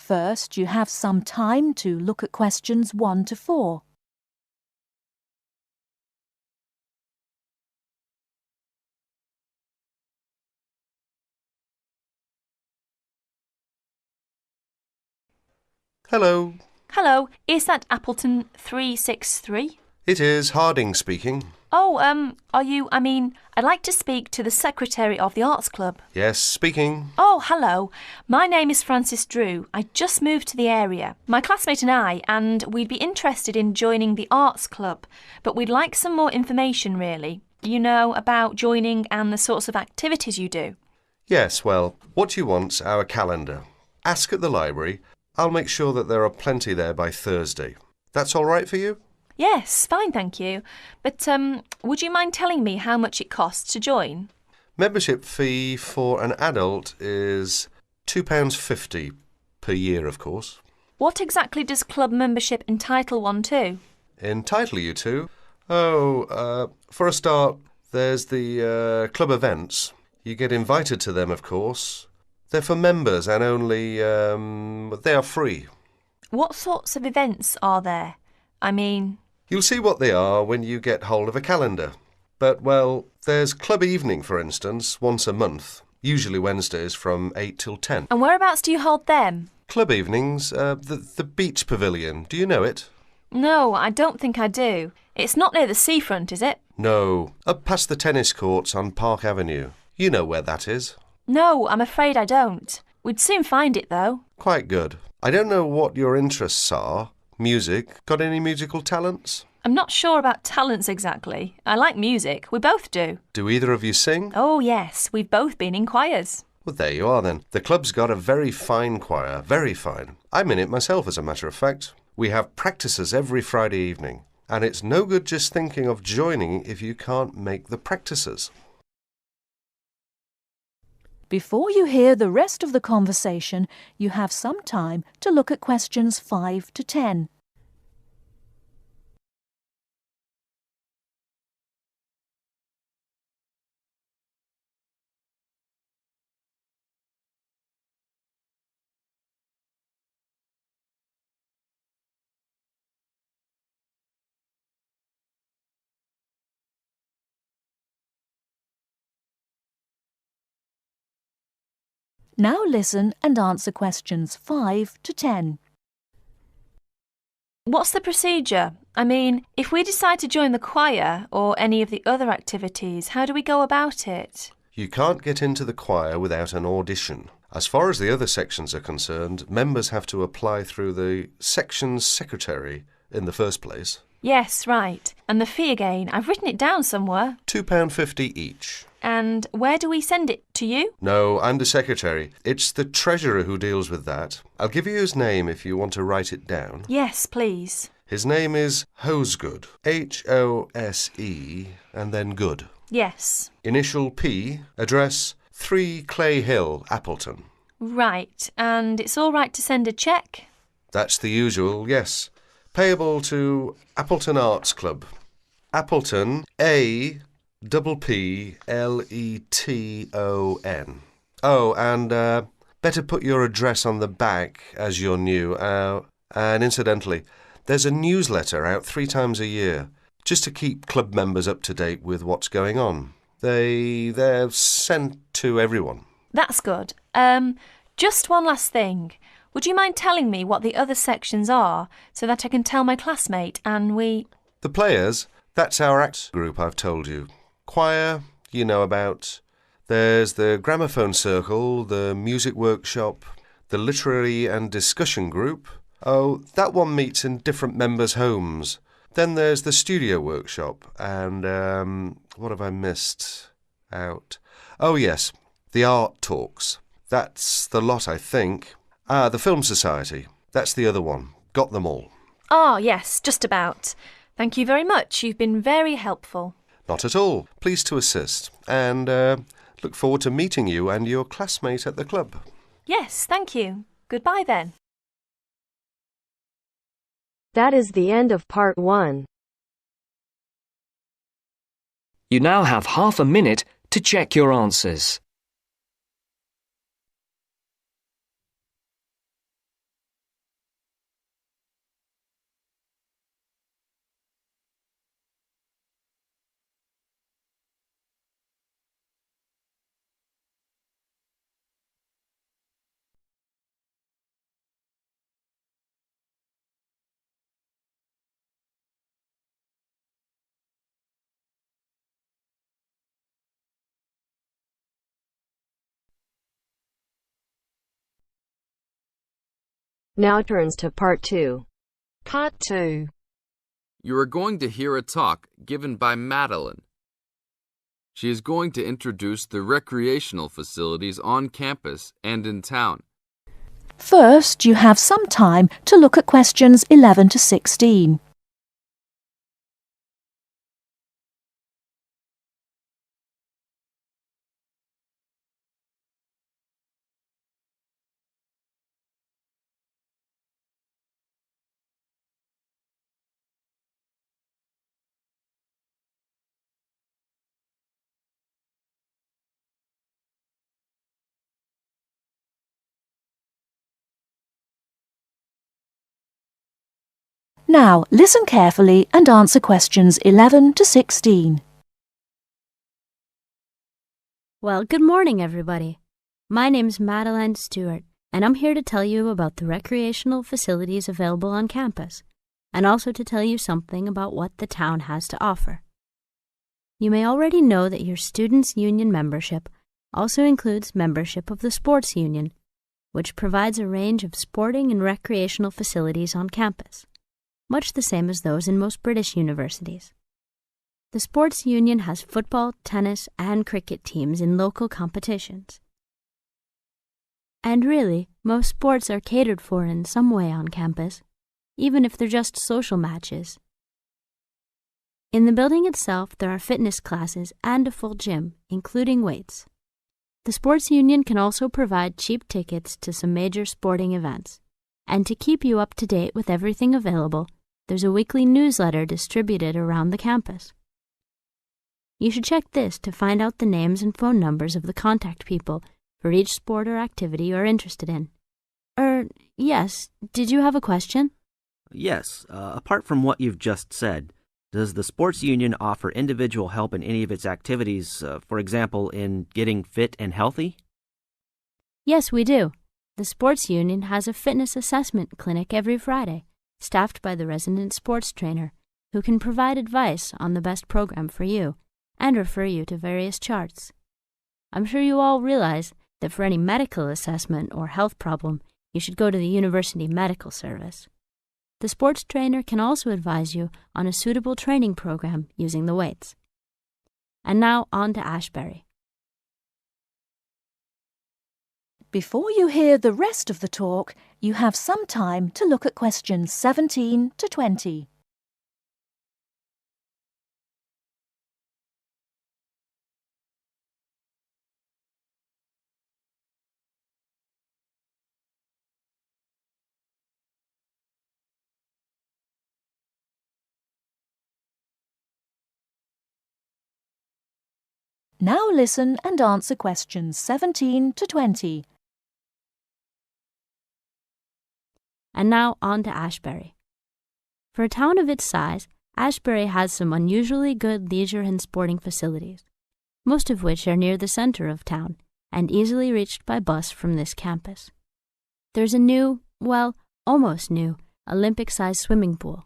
First, you have some time to look at questions 1 to 4. Hello. Hello, is that Appleton 363? It is Harding speaking. Oh, I'd like to speak to the secretary of the Arts Club. Yes, speaking. Oh, hello. My name is Frances Drew. I just moved to the area. My classmate and we'd be interested in joining the Arts Club, but we'd like some more information, really. You know, about joining and the sorts of activities you do. Yes, well, what you want's our calendar. Ask at the library. I'll make sure that there are plenty there by Thursday. That's all right for you? Yes, fine, thank you. But would you mind telling me how much it costs to join? Membership fee for an adult is £2.50 per year, of course. What exactly does club membership entitle one to? Entitle you to? Oh, for a start, there's the club events. You get invited to them, of course. They're for members and only, they are free. What sorts of events are there? You'll see what they are when you get hold of a calendar. But, well, there's club evening, for instance, once a month, usually Wednesdays from 8 till 10. And whereabouts do you hold them? Club evenings, the beach pavilion. Do you know it? No, I don't think I do. It's not near the seafront, is it? No, up past the tennis courts on Park Avenue. You know where that is. No, I'm afraid I don't. We'd soon find it, though. Quite good. I don't know what your interests are. Music. Got any musical talents? I'm not sure about talents exactly. I like music. We both do. Do either of you sing? Oh, yes. We've both been in choirs. Well, there you are then. The club's got a very fine choir. Very fine. I'm in it myself, as a matter of fact. We have practices every Friday evening. And it's no good just thinking of joining if you can't make the practices. Before you hear the rest of the conversation, you have some time to look at questions 5 to 10. Now listen and answer questions 5 to 10. What's the procedure? If we decide to join the choir or any of the other activities, how do we go about it? You can't get into the choir without an audition. As far as the other sections are concerned, members have to apply through the section's secretary in the first place. Yes, right. And the fee again, I've written it down somewhere. £2.50 each. And where do we send it? To you? No, I'm the secretary. It's the treasurer who deals with that. I'll give you his name if you want to write it down. Yes, please. His name is Hosegood. Hose and then Good. Yes. Initial P, address 3 Clay Hill, Appleton. Right. And it's all right to send a cheque? That's the usual, yes. Payable to Appleton Arts Club. Appleton, Appleton. Oh, and better put your address on the back as you're new. And incidentally, there's a newsletter out 3 times a year, just to keep club members up to date with what's going on. They're sent to everyone. That's good. Just one last thing. Would you mind telling me what the other sections are so that I can tell my classmate and we... The players, that's our act group I've told you. Choir, you know about. There's the gramophone circle, the music workshop, the literary and discussion group. Oh, that one meets in different members' homes. Then there's the studio workshop and, what have I missed out? Oh, yes, the art talks. That's the lot, I think. The Film Society. That's the other one. Got them all. Ah, yes, just about. Thank you very much. You've been very helpful. Not at all. Pleased to assist. And look forward to meeting you and your classmate at the club. Yes, thank you. Goodbye then. That is the end of part 1. You now have half a minute to check your answers. Now turns to Part 2. Part 2. You are going to hear a talk given by Madeline. She is going to introduce the recreational facilities on campus and in town. First, you have some time to look at questions 11 to 16. Now, listen carefully and answer questions 11 to 16. Well, good morning, everybody. My name's Madeline Stewart, and I'm here to tell you about the recreational facilities available on campus, and also to tell you something about what the town has to offer. You may already know that your students' union membership also includes membership of the sports union, which provides a range of sporting and recreational facilities on campus, much the same as those in most British universities. The sports union has football, tennis, and cricket teams in local competitions. And really, most sports are catered for in some way on campus, even if they're just social matches. In the building itself, there are fitness classes and a full gym, including weights. The sports union can also provide cheap tickets to some major sporting events. And to keep you up to date with everything available, there's a weekly newsletter distributed around the campus. You should check this to find out the names and phone numbers of the contact people for each sport or activity you're interested in. Yes, did you have a question? Yes, apart from what you've just said, does the sports union offer individual help in any of its activities, for example, in getting fit and healthy? Yes, we do. The sports union has a fitness assessment clinic every Friday, staffed by the resident sports trainer, who can provide advice on the best program for you and refer you to various charts. I'm sure you all realize that for any medical assessment or health problem, you should go to the University Medical Service. The sports trainer can also advise you on a suitable training program using the weights. And now on to Ashbury. Before you hear the rest of the talk, you have some time to look at questions 17 to 20. Now listen and answer questions 17 to 20. And now on to Ashbury. For a town of its size, Ashbury has some unusually good leisure and sporting facilities, most of which are near the center of town and easily reached by bus from this campus. There's a new, well, almost new, Olympic-sized swimming pool.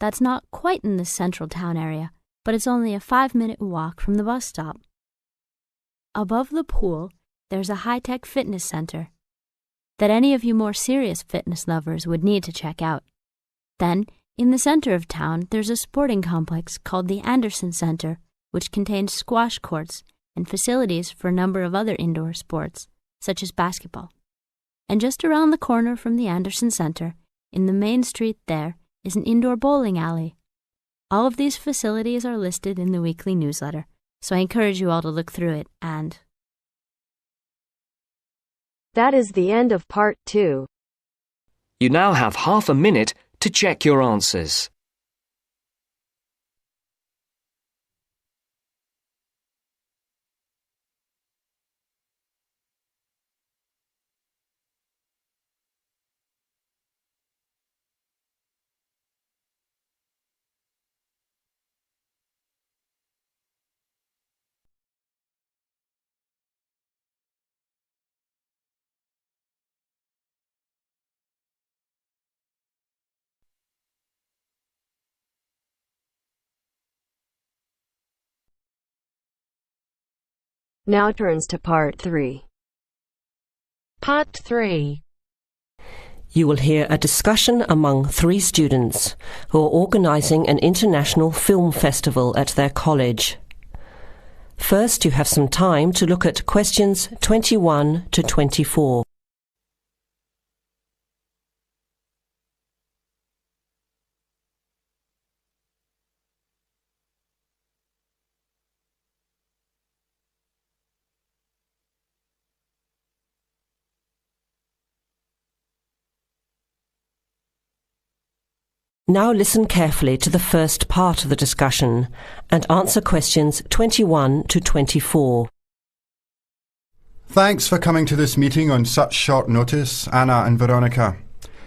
That's not quite in the central town area, but it's only a 5-minute walk from the bus stop. Above the pool, there's a high-tech fitness center that any of you more serious fitness lovers would need to check out. Then, in the center of town, there's a sporting complex called the Anderson Center, which contains squash courts and facilities for a number of other indoor sports, such as basketball. And just around the corner from the Anderson Center, in the main street there, is an indoor bowling alley. All of these facilities are listed in the weekly newsletter, so I encourage you all to look through it and... That is the end of Part 2. You now have half a minute to check your answers. Now turns to Part 3. Part 3. You will hear a discussion among 3 students who are organising an international film festival at their college. First, you have some time to look at questions 21 to 24. Now listen carefully to the first part of the discussion and answer questions 21 to 24. Thanks for coming to this meeting on such short notice, Anna and Veronica.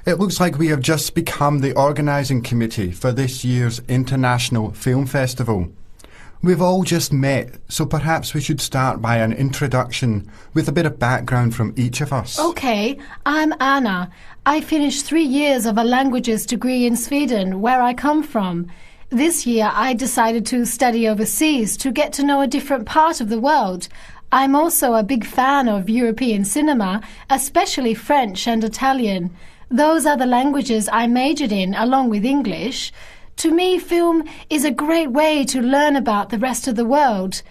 It looks like we have just become the organising committee for this year's International Film Festival. We've all just met, so perhaps we should start by an introduction with a bit of background from each of us. Okay, I'm Anna. I finished 3 years of a languages degree in Sweden, where I come from. This year I decided to study overseas to get to know a different part of the world. I'm also a big fan of European cinema, especially French and Italian. Those are the languages I majored in along with English. To me, film is a great way to learn about the rest of the world.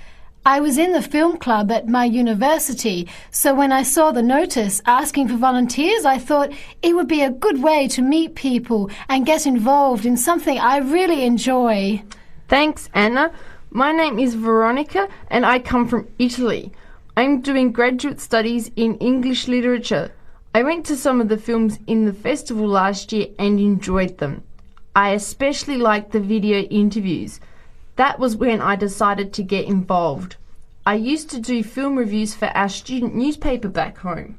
I was in the film club at my university, so when I saw the notice asking for volunteers, I thought it would be a good way to meet people and get involved in something I really enjoy. Thanks, Anna. My name is Veronica and I come from Italy. I'm doing graduate studies in English literature. I went to some of the films in the festival last year and enjoyed them. I especially liked the video interviews. That was when I decided to get involved. I used to do film reviews for our student newspaper back home.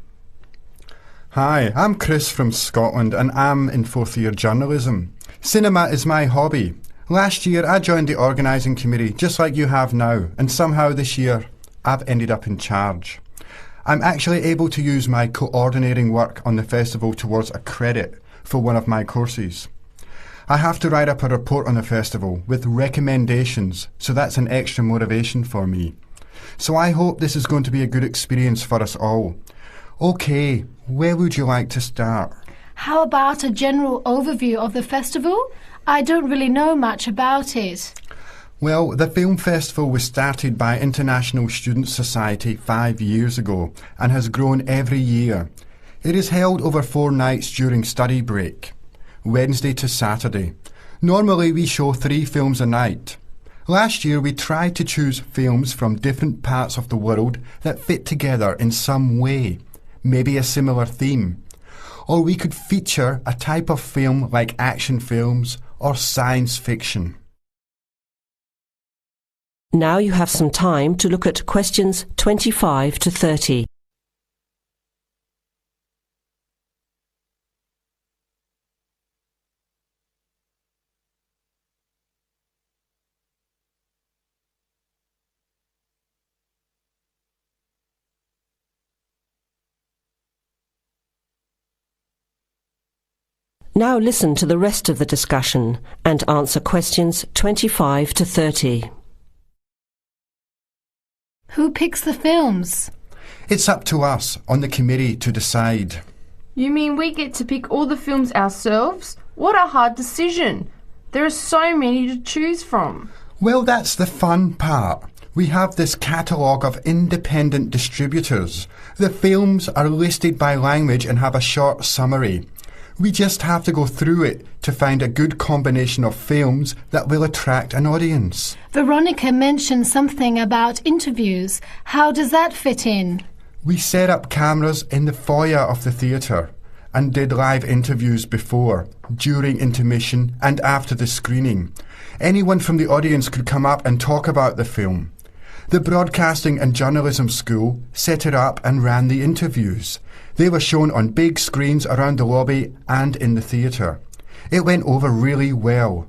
Hi, I'm Chris from Scotland and I'm in 4th year journalism. Cinema is my hobby. Last year I joined the organising committee just like you have now, and somehow this year I've ended up in charge. I'm actually able to use my coordinating work on the festival towards a credit for one of my courses. I have to write up a report on the festival with recommendations, so that's an extra motivation for me. So I hope this is going to be a good experience for us all. Okay, where would you like to start? How about a general overview of the festival? I don't really know much about it. Well, the film festival was started by International Student Society 5 years ago and has grown every year. It is held over 4 nights during study break, Wednesday to Saturday. Normally we show 3 films a night. Last year we tried to choose films from different parts of the world that fit together in some way, maybe a similar theme. Or we could feature a type of film like action films or science fiction. Now you have some time to look at questions 25 to 30. Now listen to the rest of the discussion and answer questions 25 to 30. Who picks the films? It's up to us on the committee to decide. You mean we get to pick all the films ourselves? What a hard decision. There are so many to choose from. Well, that's the fun part. We have this catalogue of independent distributors. The films are listed by language and have a short summary. We just have to go through it to find a good combination of films that will attract an audience. Veronica mentioned something about interviews. How does that fit in? We set up cameras in the foyer of the theatre and did live interviews before, during intermission and after the screening. Anyone from the audience could come up and talk about the film. The Broadcasting and Journalism School set it up and ran the interviews. They were shown on big screens around the lobby and in the theatre. It went over really well.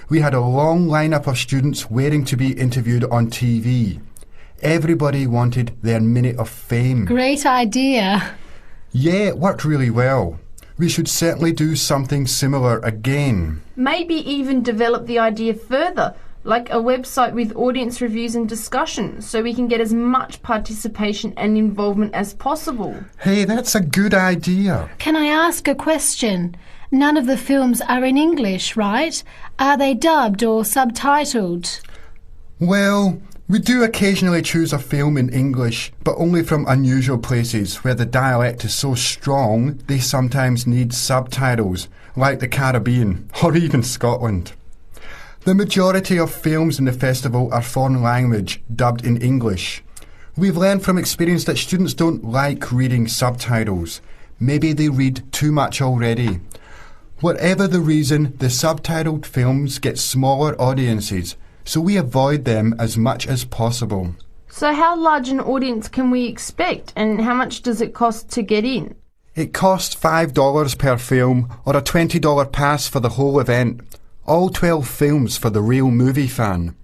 We had a long lineup of students waiting to be interviewed on TV. Everybody wanted their minute of fame. Great idea. Yeah, it worked really well. We should certainly do something similar again. Maybe even develop the idea further. like a website with audience reviews and discussion, so we can get as much participation and involvement as possible. Hey, that's a good idea. Can I ask a question? None of the films are in English, right? Are they dubbed or subtitled? Well, we do occasionally choose a film in English, but only from unusual places where the dialect is so strong they sometimes need subtitles, like the Caribbean or even Scotland. The majority of films in the festival are foreign language, dubbed in English. We've learned from experience that students don't like reading subtitles. Maybe they read too much already. Whatever the reason, the subtitled films get smaller audiences, so we avoid them as much as possible. So how large an audience can we expect, and how much does it cost to get in? It costs $5 per film, or a $20 pass for the whole event. All 12 films for the real movie fan.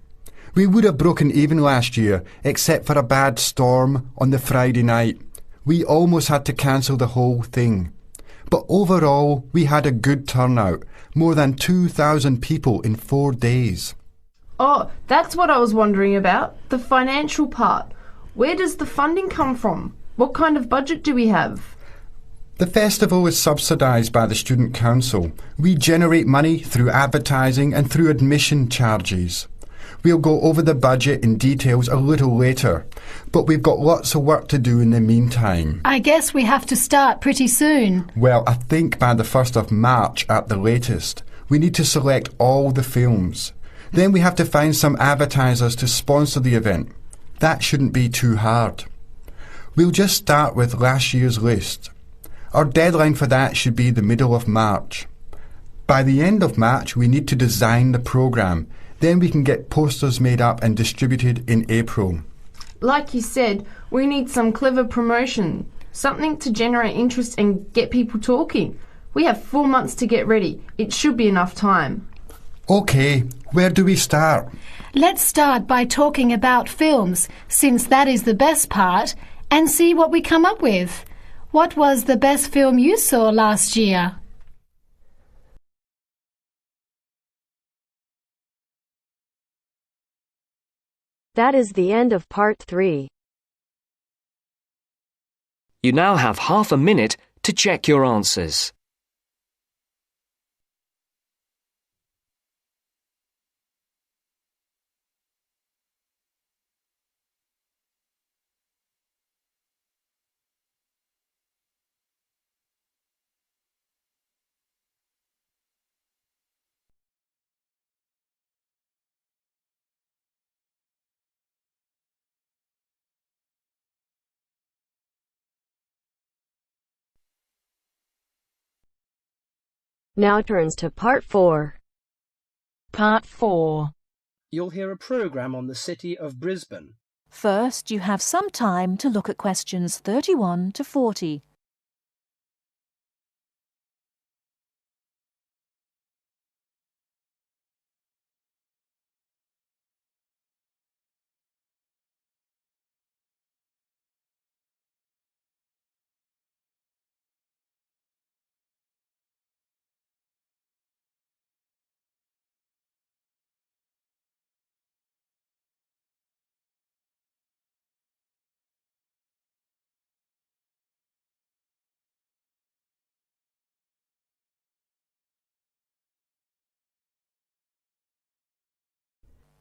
We would have broken even last year, except for a bad storm on the Friday night. We almost had to cancel the whole thing. But overall, we had a good turnout, more than 2,000 people in 4 days. Oh, that's what I was wondering about, the financial part. Where does the funding come from? What kind of budget do we have? The festival is subsidised by the Student Council. We generate money through advertising and through admission charges. We'll go over the budget in details a little later, but we've got lots of work to do in the meantime. I guess we have to start pretty soon. Well, I think by the 1st of March at the latest. We need to select all the films. Then we have to find some advertisers to sponsor the event. That shouldn't be too hard. We'll just start with last year's list. Our deadline for that should be the middle of March. By the end of March, we need to design the programme. Then we can get posters made up and distributed in April. Like you said, we need some clever promotion, something to generate interest and get people talking. We have 4 months to get ready. It should be enough time. OK, where do we start? Let's start by talking about films, since that is the best part, and see what we come up with. What was the best film you saw last year? That is the end of part 3. You now have half a minute to check your answers. Now turns to part 4. Part 4. You'll hear a programme on the city of Brisbane. First, you have some time to look at questions 31 to 40.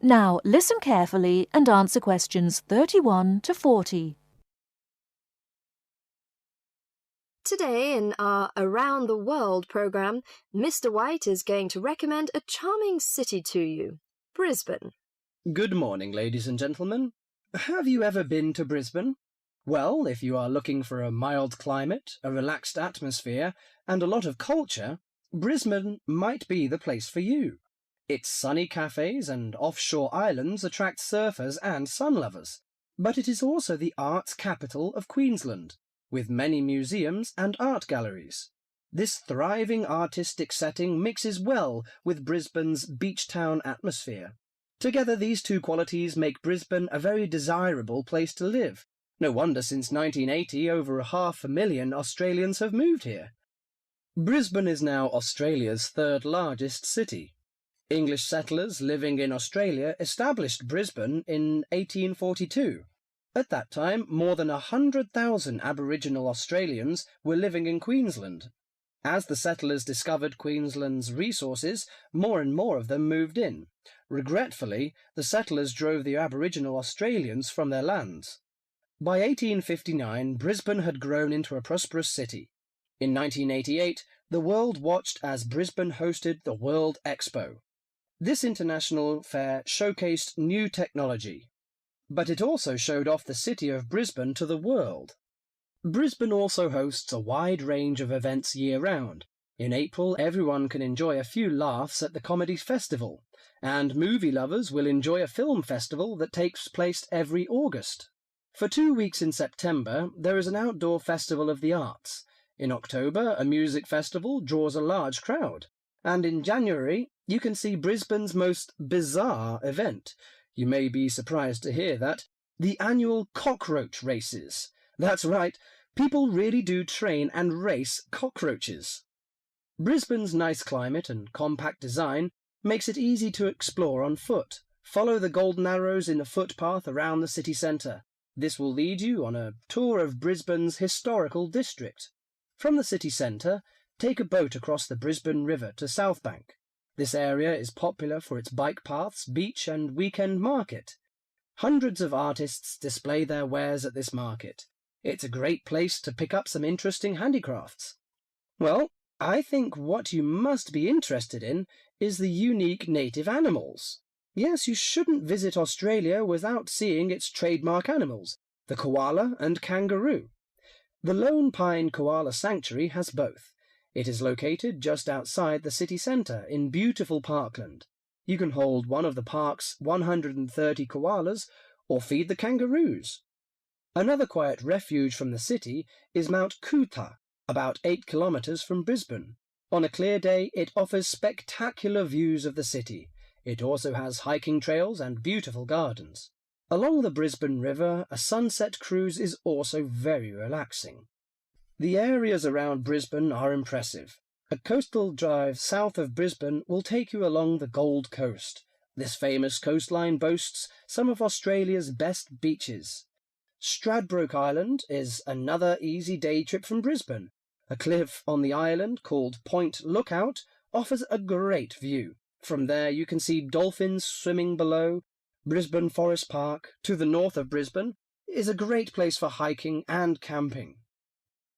Now listen carefully and answer questions 31 to 40. Today in our Around the World programme, Mr. White is going to recommend a charming city to you, Brisbane. Good morning, ladies and gentlemen. Have you ever been to Brisbane? Well, if you are looking for a mild climate, a relaxed atmosphere, and a lot of culture, Brisbane might be the place for you. Its sunny cafes and offshore islands attract surfers and sun lovers, but it is also the arts capital of Queensland, with many museums and art galleries. This thriving artistic setting mixes well with Brisbane's beach town atmosphere. Together, these two qualities make Brisbane a very desirable place to live. No wonder since 1980 over 500,000 Australians have moved here. Brisbane is now Australia's third largest city. English settlers living in Australia established Brisbane in 1842. At that time, more than 100,000 Aboriginal Australians were living in Queensland. As the settlers discovered Queensland's resources, more and more of them moved in. Regretfully, the settlers drove the Aboriginal Australians from their lands. By 1859, Brisbane had grown into a prosperous city. In 1988, the world watched as Brisbane hosted the World Expo. This international fair showcased new technology, but it also showed off the city of Brisbane to the world. Brisbane also hosts a wide range of events year-round. In April, everyone can enjoy a few laughs at the Comedy Festival, and movie lovers will enjoy a film festival that takes place every August. For 2 weeks in September, there is an outdoor festival of the arts. In October, a music festival draws a large crowd. And in January, you can see Brisbane's most bizarre event. You may be surprised to hear that. The annual cockroach races. That's right, people really do train and race cockroaches. Brisbane's nice climate and compact design makes it easy to explore on foot. Follow the golden arrows in the footpath around the city centre. This will lead you on a tour of Brisbane's historical district. From the city centre, take a boat across the Brisbane River to South Bank. This area is popular for its bike paths, beach and weekend market. Hundreds of artists display their wares at this market. It's a great place to pick up some interesting handicrafts. Well, I think what you must be interested in is the unique native animals. Yes, you shouldn't visit Australia without seeing its trademark animals, the koala and kangaroo. The Lone Pine Koala Sanctuary has both. It is located just outside the city centre in beautiful parkland. You can hold one of the park's 130 koalas or feed the kangaroos. Another quiet refuge from the city is Mount Coot-tha, about 8 kilometres from Brisbane. On a clear day, it offers spectacular views of the city. It also has hiking trails and beautiful gardens. Along the Brisbane River, a sunset cruise is also very relaxing. The areas around Brisbane are impressive. A coastal drive south of Brisbane will take you along the Gold Coast. This famous coastline boasts some of Australia's best beaches. Stradbroke Island is another easy day trip from Brisbane. A cliff on the island called Point Lookout offers a great view. From there you can see dolphins swimming below. Brisbane Forest Park, to the north of Brisbane, is a great place for hiking and camping.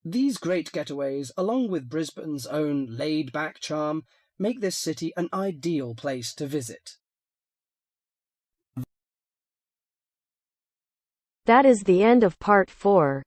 These great getaways, along with Brisbane's own laid-back charm, make this city an ideal place to visit. That is the end of part 4.